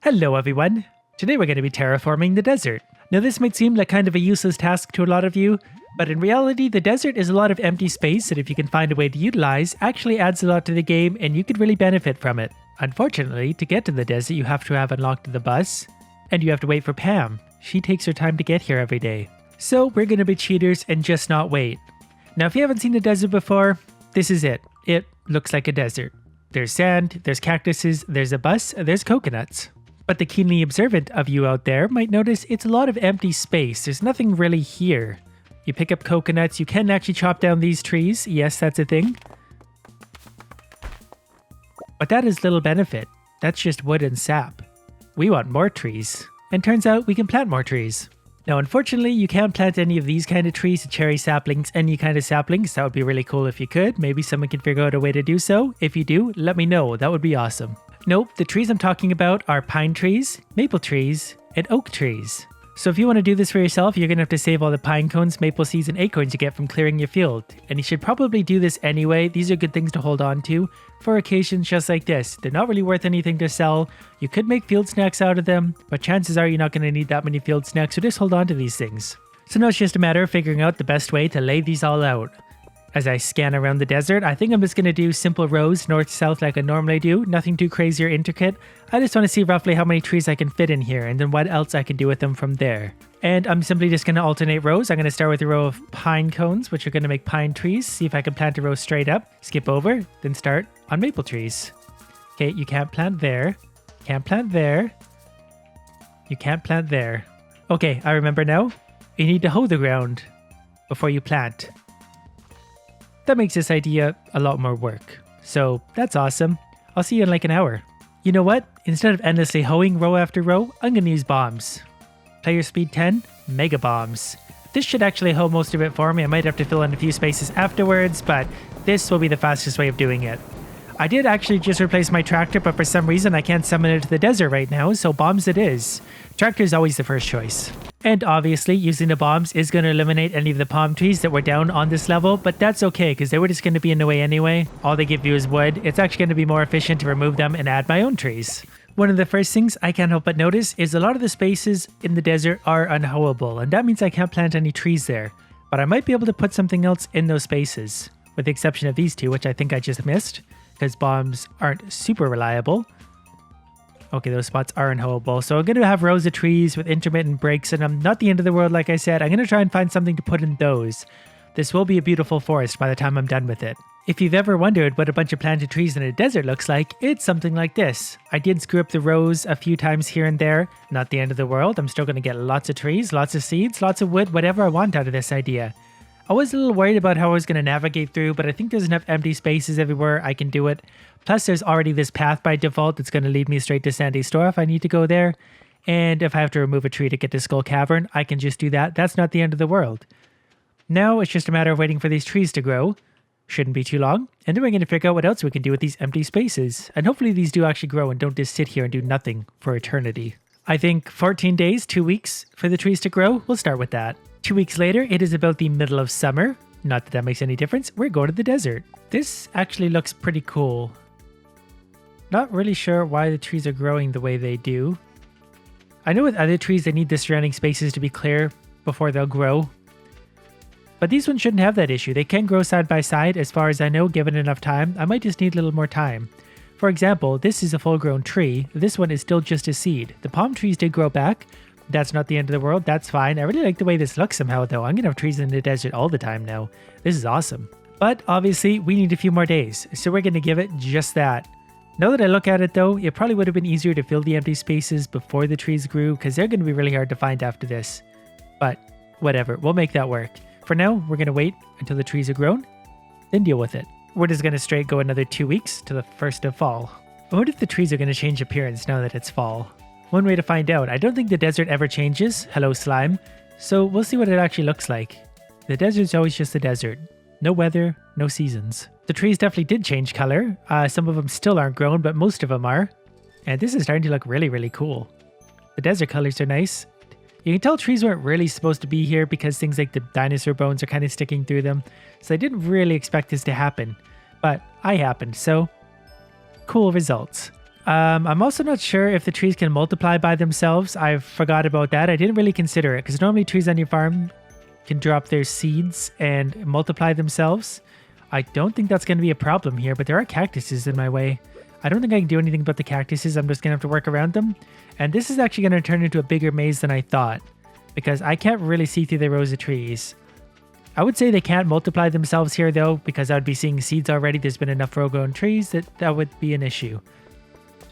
Hello everyone! Today we're going to be terraforming the desert. Now this might seem like kind of a useless task to a lot of you, but in reality the desert is a lot of empty space that if you can find a way to utilize, actually adds a lot to the game and you could really benefit from it. Unfortunately, to get to the desert you have to have unlocked the bus, and you have to wait for Pam. She takes her time to get here every day. So we're going to be cheaters and just not wait. Now if you haven't seen the desert before, this is it. It looks like a desert. There's sand, there's cactuses, there's a bus, there's coconuts. But the keenly observant of you out there might notice it's a lot of empty space. There's nothing really here. You pick up coconuts, you can actually chop down these trees. Yes, that's a thing. But that is little benefit. That's just wood and sap. We want more trees. And turns out we can plant more trees. Now, unfortunately, you can't plant any of these kind of trees, cherry saplings, any kind of saplings. That would be really cool if you could. Maybe someone can figure out a way to do so. If you do, let me know. That would be awesome. Nope, the trees I'm talking about are pine trees, maple trees, and oak trees. So if you want to do this for yourself, you're going to have to save all the pine cones, maple seeds, and acorns you get from clearing your field. And you should probably do this anyway. These are good things to hold on to for occasions just like this. They're not really worth anything to sell. You could make field snacks out of them, but chances are you're not going to need that many field snacks, so just hold on to these things. So now it's just a matter of figuring out the best way to lay these all out. As I scan around the desert, I think I'm just going to do simple rows north-south like I normally do, nothing too crazy or intricate. I just want to see roughly how many trees I can fit in here and then what else I can do with them from there. And I'm simply just going to alternate rows. I'm going to start with a row of pine cones, which are going to make pine trees, see if I can plant a row straight up, skip over, then start on maple trees. Okay, you can't plant there, can't plant there, you can't plant there. Okay, I remember now. You need to hoe the ground before you plant. That makes this idea a lot more work. So that's awesome. I'll see you in like an hour. You know what? Instead of endlessly hoeing row after row, I'm going to use bombs. Player speed 10, mega bombs. This should actually hoe most of it for me. I might have to fill in a few spaces afterwards, but this will be the fastest way of doing it. I did actually just replace my tractor, but for some reason I can't summon it to the desert right now, so bombs it is. Tractor is always the first choice. And obviously, using the bombs is going to eliminate any of the palm trees that were down on this level, but that's okay because they were just going to be in the way anyway. All they give you is wood. It's actually going to be more efficient to remove them and add my own trees. One of the first things I can't help but notice is a lot of the spaces in the desert are unhoeable, and that means I can't plant any trees there. But I might be able to put something else in those spaces, with the exception of these two, which I think I just missed, because bombs aren't super reliable. Okay, those spots are unhoeable. So I'm going to have rows of trees with intermittent breaks in them. Not the end of the world, like I said. I'm going to try and find something to put in those. This will be a beautiful forest by the time I'm done with it. If you've ever wondered what a bunch of planted trees in a desert looks like, it's something like this. I did screw up the rows a few times here and there. Not the end of the world. I'm still going to get lots of trees, lots of seeds, lots of wood, whatever I want out of this idea. I was a little worried about how I was going to navigate through, but I think there's enough empty spaces everywhere I can do it. Plus, there's already this path by default that's going to lead me straight to Sandy's store if I need to go there. And if I have to remove a tree to get to Skull Cavern, I can just do that. That's not the end of the world. Now, it's just a matter of waiting for these trees to grow. Shouldn't be too long. And then we're going to figure out what else we can do with these empty spaces. And hopefully these do actually grow and don't just sit here and do nothing for eternity. I think 14 days, 2 weeks for the trees to grow. We'll start with that. 2 weeks later, it is about the middle of summer. Not that that makes any difference. We're going to the desert. This actually looks pretty cool. Not really sure why the trees are growing the way they do. I know with other trees, they need the surrounding spaces to be clear before they'll grow. But these ones shouldn't have that issue. They can grow side by side as far as I know, given enough time. I might just need a little more time. For example, this is a full-grown tree. This one is still just a seed. The palm trees did grow back. That's not the end of the world. That's fine. I really like the way this looks somehow, though. I'm going to have trees in the desert all the time now. This is awesome. But obviously, we need a few more days, so we're going to give it just that. Now that I look at it, though, it probably would have been easier to fill the empty spaces before the trees grew, because they're going to be really hard to find after this. But whatever, we'll make that work. For now, we're going to wait until the trees are grown, then deal with it. We're just going to straight go another 2 weeks to the 1st of fall. I wonder if the trees are going to change appearance now that it's fall. One way to find out, I don't think the desert ever changes. Hello, slime. So we'll see what it actually looks like. The desert's always just the desert. No weather, no seasons. The trees definitely did change color. Some of them still aren't grown, but most of them are. And this is starting to look really, really cool. The desert colors are nice. You can tell trees weren't really supposed to be here because things like the dinosaur bones are kind of sticking through them. So I didn't really expect this to happen. But I happened, so cool results. I'm also not sure if the trees can multiply by themselves. I forgot about that. I didn't really consider it because normally trees on your farm can drop their seeds and multiply themselves. I don't think that's going to be a problem here, but there are cactuses in my way. I don't think I can do anything about the cactuses. I'm just going to have to work around them. And this is actually going to turn into a bigger maze than I thought because I can't really see through the rows of trees. I would say they can't multiply themselves here though, because I would be seeing seeds already. There's been enough row-grown trees that would be an issue.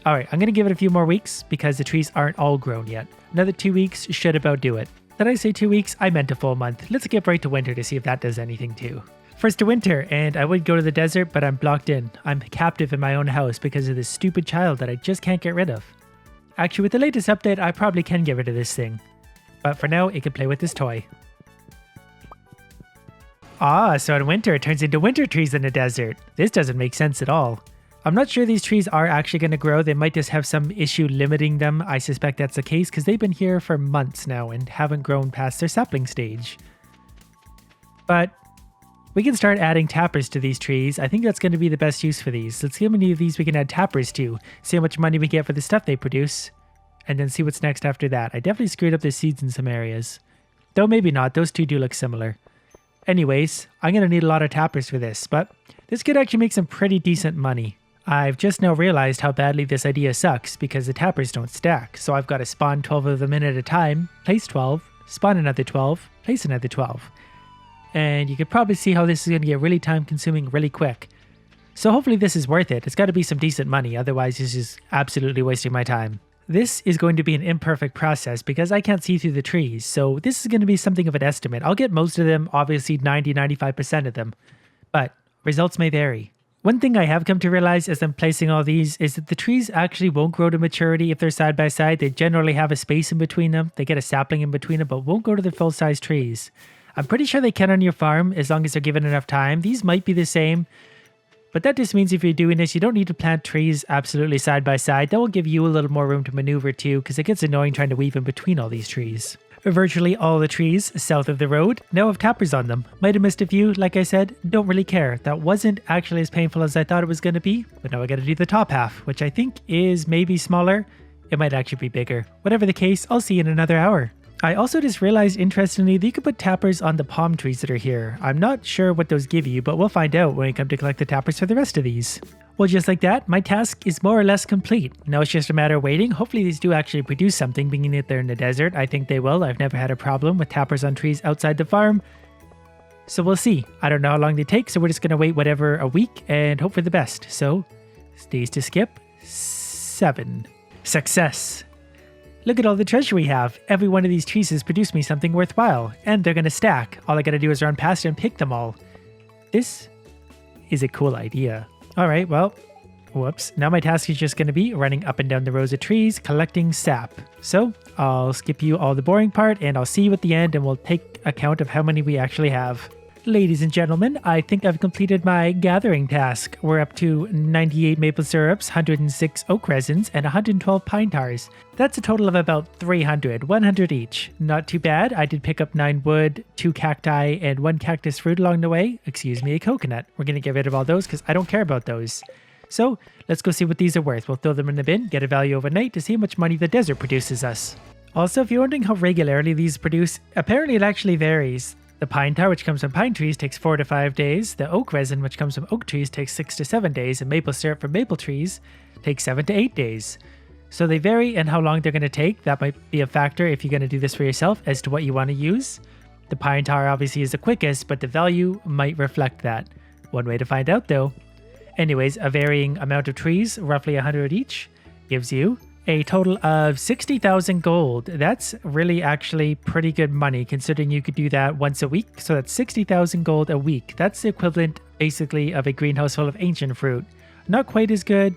All right, I'm going to give it a few more weeks because the trees aren't all grown yet. Another 2 weeks should about do it. Did I say 2 weeks? I meant a full month. Let's skip right to winter to see if that does anything too. First to winter, and I would go to the desert, but I'm blocked in. I'm captive in my own house because of this stupid child that I just can't get rid of. Actually, with the latest update, I probably can get rid of this thing. But for now, it can play with this toy. Ah, so in winter, it turns into winter trees in the desert. This doesn't make sense at all. I'm not sure these trees are actually going to grow. They might just have some issue limiting them. I suspect that's the case because they've been here for months now and haven't grown past their sapling stage. But we can start adding tappers to these trees. I think that's going to be the best use for these. Let's see how many of these we can add tappers to. See how much money we get for the stuff they produce. And then see what's next after that. I definitely screwed up the seeds in some areas. Though maybe not. Those two do look similar. Anyways, I'm going to need a lot of tappers for this. But this could actually make some pretty decent money. I've just now realized how badly this idea sucks because the tappers don't stack. So I've got to spawn 12 of them in at a time, place 12, spawn another 12, place another 12. And you could probably see how this is going to get really time consuming really quick. So hopefully this is worth it. It's got to be some decent money, otherwise this is absolutely wasting my time. This is going to be an imperfect process because I can't see through the trees, so this is going to be something of an estimate. I'll get most of them, obviously 90-95% of them, but results may vary. One thing I have come to realize as I'm placing all these is that the trees actually won't grow to maturity if they're side by side. They generally have a space in between them. They get a sapling in between them, but won't go to the full-size trees. I'm pretty sure they can on your farm as long as they're given enough time. These might be the same, but that just means if you're doing this, you don't need to plant trees absolutely side by side. That will give you a little more room to maneuver too, because it gets annoying trying to weave in between all these trees. Virtually all the trees south of the road now have tappers on them. Might have missed a few, like I said, don't really care. That wasn't actually as painful as I thought it was going to be, but now I got to do the top half, which I think is maybe smaller. It might actually be bigger. Whatever the case, I'll see you in another hour. I also just realized, interestingly, that you could put tappers on the palm trees that are here. I'm not sure what those give you, but we'll find out when we come to collect the tappers for the rest of these. Well, just like that, my task is more or less complete. Now it's just a matter of waiting. Hopefully these do actually produce something, being that they're in the desert. I think they will. I've never had a problem with tappers on trees outside the farm. So we'll see. I don't know how long they take, so we're just going to wait whatever a week and hope for the best. So, days to skip. 7. Success. Look at all the treasure we have. Every one of these trees has produced me something worthwhile, and they're going to stack. All I got to do is run past and pick them all. This is a cool idea. All right, well, whoops. Now my task is just going to be running up and down the rows of trees, collecting sap. So I'll skip you all the boring part, and I'll see you at the end, and we'll take account of how many we actually have. Ladies and gentlemen, I think I've completed my gathering task. We're up to 98 maple syrups, 106 oak resins, and 112 pine tars. That's a total of about 300, 100 each. Not too bad. I did pick up 9 wood, 2 cacti, and 1 cactus fruit along the way. Excuse me, a coconut. We're going to get rid of all those because I don't care about those. So let's go see what these are worth. We'll throw them in the bin, get a value overnight to see how much money the desert produces us. Also, if you're wondering how regularly these produce, apparently it actually varies. The pine tar, which comes from pine trees, takes 4 to 5 days. The oak resin, which comes from oak trees, takes 6 to 7 days. And maple syrup from maple trees takes 7 to 8 days. So they vary in how long they're going to take. That might be a factor if you're going to do this for yourself as to what you want to use. The pine tar obviously is the quickest, but the value might reflect that. One way to find out though. Anyways, a varying amount of trees, roughly 100 each, gives you a total of 60,000 gold. That's really actually pretty good money considering you could do that once a week. So that's 60,000 gold a week. That's the equivalent basically of a greenhouse full of ancient fruit. Not quite as good,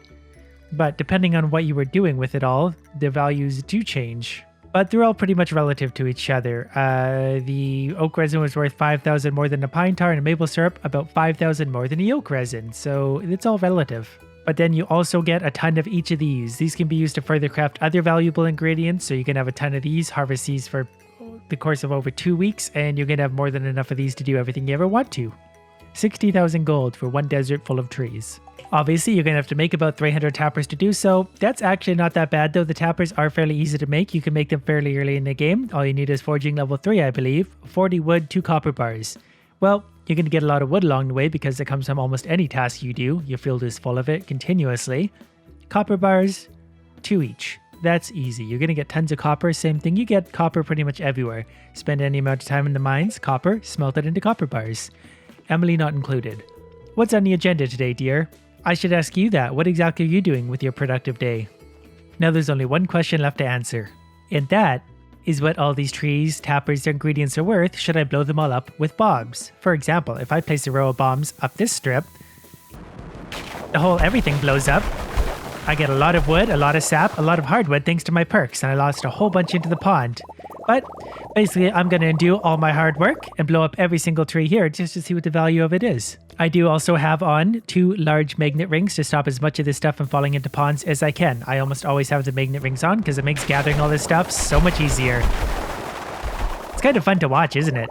but depending on what you were doing with it all, the values do change. But they're all pretty much relative to each other. The oak resin was worth 5,000 more than the pine tar, and maple syrup about 5,000 more than the oak resin. So it's all relative. But then you also get a ton of each of these. These can be used to further craft other valuable ingredients. So you can have a ton of these, harvest these for the course of over 2 weeks, and you're going to have more than enough of these to do everything you ever want to. 60,000 gold for one desert full of trees. Obviously, you're going to have to make about 300 tappers to do so. That's actually not that bad though. The tappers are fairly easy to make. You can make them fairly early in the game. All you need is forging level 3, I believe. 40 wood, 2 copper bars. Well, you're going to get a lot of wood along the way because it comes from almost any task you do. Your field is full of it continuously. Copper bars, 2 each. That's easy. You're going to get tons of copper. Same thing. You get copper pretty much everywhere. Spend any amount of time in the mines, copper, smelt it into copper bars. Emily not included. What's on the agenda today, dear? I should ask you that. What exactly are you doing with your productive day? Now there's only one question left to answer. And that is what all these trees, tappers, their ingredients are worth should I blow them all up with bombs. For example, if I place a row of bombs up this strip, the whole everything blows up. I get a lot of wood, a lot of sap, a lot of hardwood thanks to my perks, and I lost a whole bunch into the pond. But basically, I'm going to undo all my hard work and blow up every single tree here just to see what the value of it is. I do also have on 2 large magnet rings to stop as much of this stuff from falling into ponds as I can. I almost always have the magnet rings on because it makes gathering all this stuff so much easier. It's kind of fun to watch, isn't it?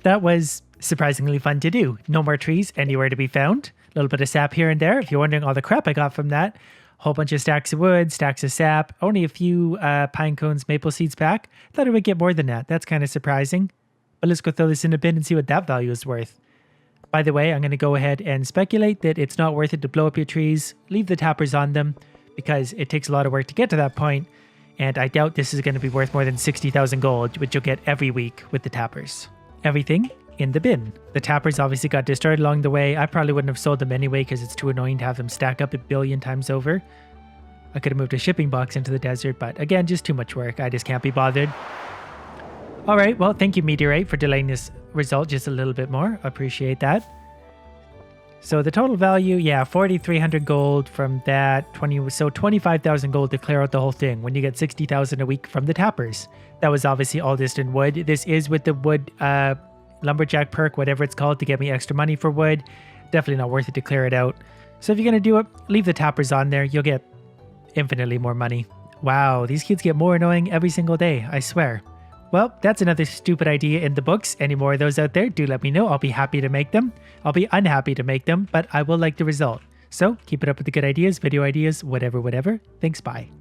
That was surprisingly fun to do. No more trees anywhere to be found. A little bit of sap here and there. If you're wondering all the crap I got from that, whole bunch of stacks of wood, stacks of sap, only a few pine cones, maple seeds back. Thought it would get more than that. That's kind of surprising. But let's go throw this in a bin and see what that value is worth. By the way, I'm going to go ahead and speculate that it's not worth it to blow up your trees. Leave the tappers on them because it takes a lot of work to get to that point. And I doubt this is going to be worth more than 60,000 gold, which you'll get every week with the tappers. Everything in the bin. The tappers obviously got destroyed along the way. I probably wouldn't have sold them anyway because it's too annoying to have them stack up a billion times over. I could have moved a shipping box into the desert, but again, just too much work. I just can't be bothered. All right, well, thank you, Meteorite, for delaying this result just a little bit more. Appreciate that. So the total value, yeah, 4,300 gold from that, 25,000 gold to clear out the whole thing when you get 60,000 a week from the tappers. That was obviously all this in wood. This is with the wood lumberjack perk, whatever it's called, to get me extra money for wood. Definitely not worth it to clear it out. So if you're going to do it, leave the tappers on there. You'll get infinitely more money. Wow, these kids get more annoying every single day, I swear. Well, that's another stupid idea in the books. Any more of those out there, do let me know. I'll be happy to make them. I'll be unhappy to make them, but I will like the result. So keep it up with the good ideas, video ideas, whatever. Thanks, bye.